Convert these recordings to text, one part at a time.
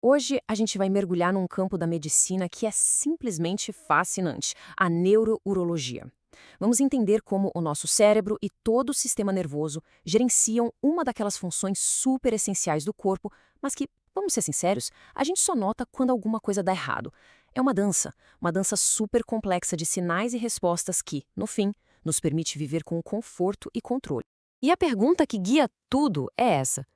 Hoje a gente vai mergulhar num campo da medicina que é simplesmente fascinante, a neurourologia. Vamos entender como o nosso cérebro e todo o sistema nervoso gerenciam uma daquelas funções super essenciais do corpo, mas que, vamos ser sinceros, a gente só nota quando alguma coisa dá errado. É uma dança super complexa de sinais e respostas que, no fim, nos permite viver com conforto e controle. E a pergunta que guia tudo é essa: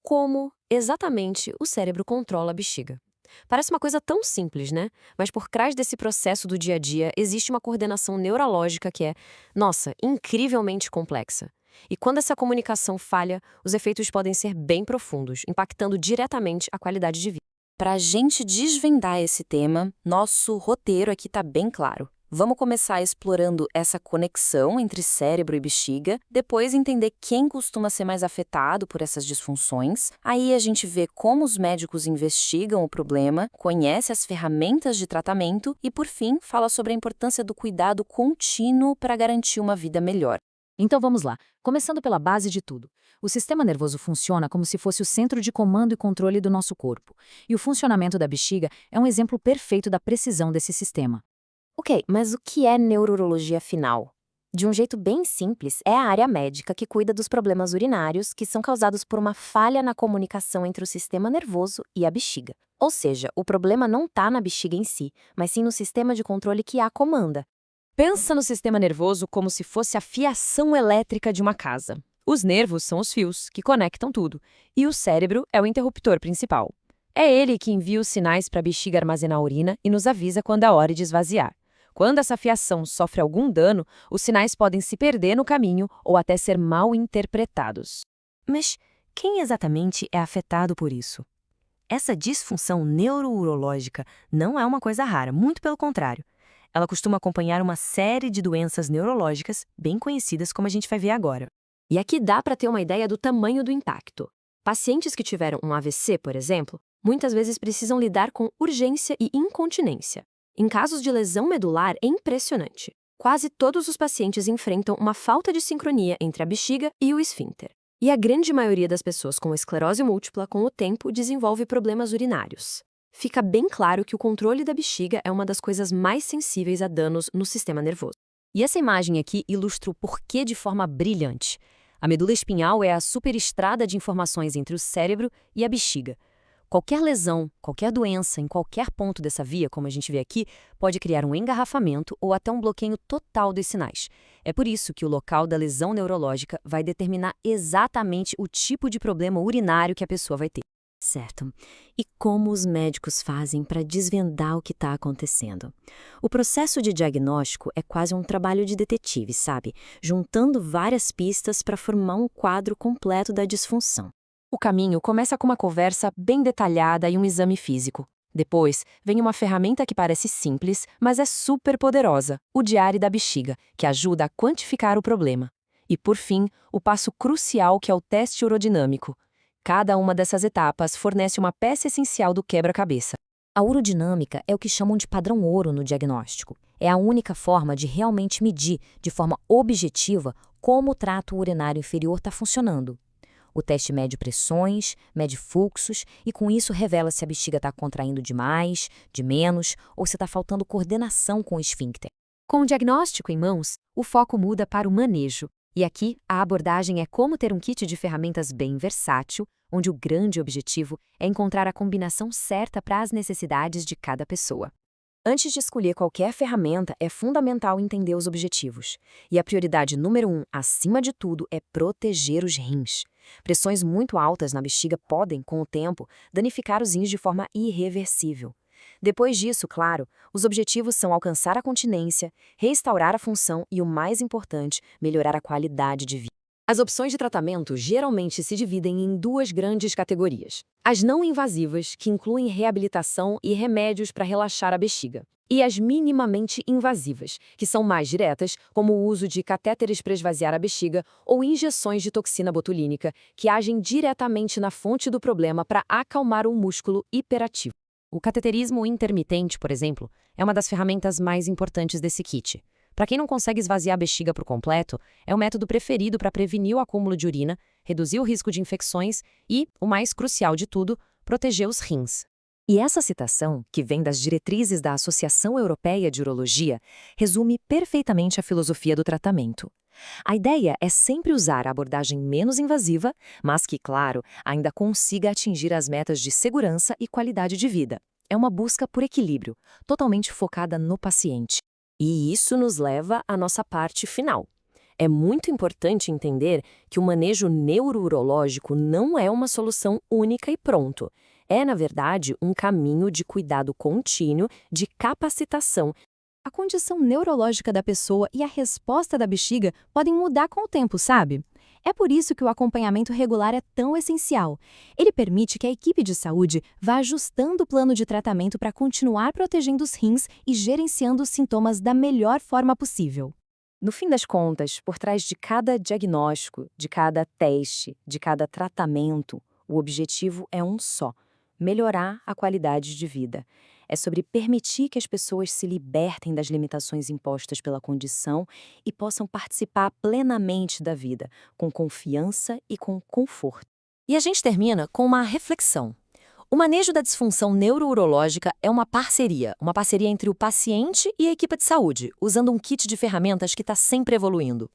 como exatamente o cérebro controla a bexiga? Parece uma coisa tão simples, né? Mas por trás desse processo do dia a dia existe uma coordenação neurológica que é, nossa, incrivelmente complexa. E quando essa comunicação falha, os efeitos podem ser bem profundos, impactando diretamente a qualidade de vida. Para a gente desvendar esse tema, nosso roteiro aqui está bem claro. Vamos começar explorando essa conexão entre cérebro e bexiga, depois entender quem costuma ser mais afetado por essas disfunções. Aí a gente vê como os médicos investigam o problema, conhece as ferramentas de tratamento e, por fim, fala sobre a importância do cuidado contínuo para garantir uma vida melhor. Então vamos lá, começando pela base de tudo. O sistema nervoso funciona como se fosse o centro de comando e controle do nosso corpo. E o funcionamento da bexiga é um exemplo perfeito da precisão desse sistema. Ok, mas o que é neurologia afinal? De um jeito bem simples, é a área médica que cuida dos problemas urinários que são causados por uma falha na comunicação entre o sistema nervoso e a bexiga. Ou seja, o problema não está na bexiga em si, mas sim no sistema de controle que a comanda. Pensa no sistema nervoso como se fosse a fiação elétrica de uma casa. Os nervos são os fios que conectam tudo, e o cérebro é o interruptor principal. É ele que envia os sinais para a bexiga armazenar a urina e nos avisa quando é hora de esvaziar. Quando essa fiação sofre algum dano, os sinais podem se perder no caminho ou até ser mal interpretados. Mas quem exatamente é afetado por isso? Essa disfunção neurourológica não é uma coisa rara, muito pelo contrário. Ela costuma acompanhar uma série de doenças neurológicas bem conhecidas, como a gente vai ver agora. E aqui dá para ter uma ideia do tamanho do impacto. Pacientes que tiveram um AVC, por exemplo, muitas vezes precisam lidar com urgência e incontinência. Em casos de lesão medular, é impressionante. Quase todos os pacientes enfrentam uma falta de sincronia entre a bexiga e o esfíncter. E a grande maioria das pessoas com esclerose múltipla, com o tempo, desenvolve problemas urinários. Fica bem claro que o controle da bexiga é uma das coisas mais sensíveis a danos no sistema nervoso. E essa imagem aqui ilustra o porquê de forma brilhante. A medula espinhal é a superestrada de informações entre o cérebro e a bexiga. Qualquer lesão, qualquer doença em qualquer ponto dessa via, como a gente vê aqui, pode criar um engarrafamento ou até um bloqueio total dos sinais. É por isso que o local da lesão neurológica vai determinar exatamente o tipo de problema urinário que a pessoa vai ter. Certo. E como os médicos fazem para desvendar o que está acontecendo? O processo de diagnóstico é quase um trabalho de detetive, sabe? Juntando várias pistas para formar um quadro completo da disfunção. O caminho começa com uma conversa bem detalhada e um exame físico. Depois, vem uma ferramenta que parece simples, mas é super poderosa, o diário da bexiga, que ajuda a quantificar o problema. E, por fim, o passo crucial que é o teste urodinâmico. Cada uma dessas etapas fornece uma peça essencial do quebra-cabeça. A urodinâmica é o que chamam de padrão ouro no diagnóstico. É a única forma de realmente medir, de forma objetiva, como o trato urinário inferior está funcionando. O teste mede pressões, mede fluxos e com isso revela se a bexiga está contraindo demais, de menos ou se está faltando coordenação com o esfíncter. Com o diagnóstico em mãos, o foco muda para o manejo. E aqui, a abordagem é como ter um kit de ferramentas bem versátil, onde o grande objetivo é encontrar a combinação certa para as necessidades de cada pessoa. Antes de escolher qualquer ferramenta, é fundamental entender os objetivos. E a prioridade número 1, acima de tudo, é proteger os rins. Pressões muito altas na bexiga podem, com o tempo, danificar os rins de forma irreversível. Depois disso, claro, os objetivos são alcançar a continência, restaurar a função e, o mais importante, melhorar a qualidade de vida. As opções de tratamento geralmente se dividem em duas grandes categorias. As não invasivas, que incluem reabilitação e remédios para relaxar a bexiga. E as minimamente invasivas, que são mais diretas, como o uso de catéteres para esvaziar a bexiga ou injeções de toxina botulínica, que agem diretamente na fonte do problema para acalmar o músculo hiperativo. O cateterismo intermitente, por exemplo, é uma das ferramentas mais importantes desse kit. Para quem não consegue esvaziar a bexiga por completo, é o método preferido para prevenir o acúmulo de urina, reduzir o risco de infecções e, o mais crucial de tudo, proteger os rins. E essa citação, que vem das diretrizes da Associação Europeia de Urologia, resume perfeitamente a filosofia do tratamento. A ideia é sempre usar a abordagem menos invasiva, mas que, claro, ainda consiga atingir as metas de segurança e qualidade de vida. É uma busca por equilíbrio, totalmente focada no paciente. E isso nos leva à nossa parte final. É muito importante entender que o manejo neuro-urológico não é uma solução única e pronto. É, na verdade, um caminho de cuidado contínuo, de capacitação. A condição neurológica da pessoa e a resposta da bexiga podem mudar com o tempo, sabe? É por isso que o acompanhamento regular é tão essencial. Ele permite que a equipe de saúde vá ajustando o plano de tratamento para continuar protegendo os rins e gerenciando os sintomas da melhor forma possível. No fim das contas, por trás de cada diagnóstico, de cada teste, de cada tratamento, o objetivo é um só: melhorar a qualidade de vida. É sobre permitir que as pessoas se libertem das limitações impostas pela condição e possam participar plenamente da vida, com confiança e com conforto. E a gente termina com uma reflexão. O manejo da disfunção neurourológica é uma parceria entre o paciente e a equipe de saúde, usando um kit de ferramentas que está sempre evoluindo.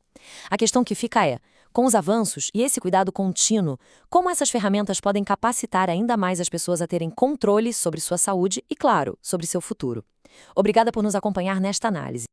A questão que fica é, com os avanços e esse cuidado contínuo, como essas ferramentas podem capacitar ainda mais as pessoas a terem controle sobre sua saúde e, claro, sobre seu futuro. Obrigada por nos acompanhar nesta análise.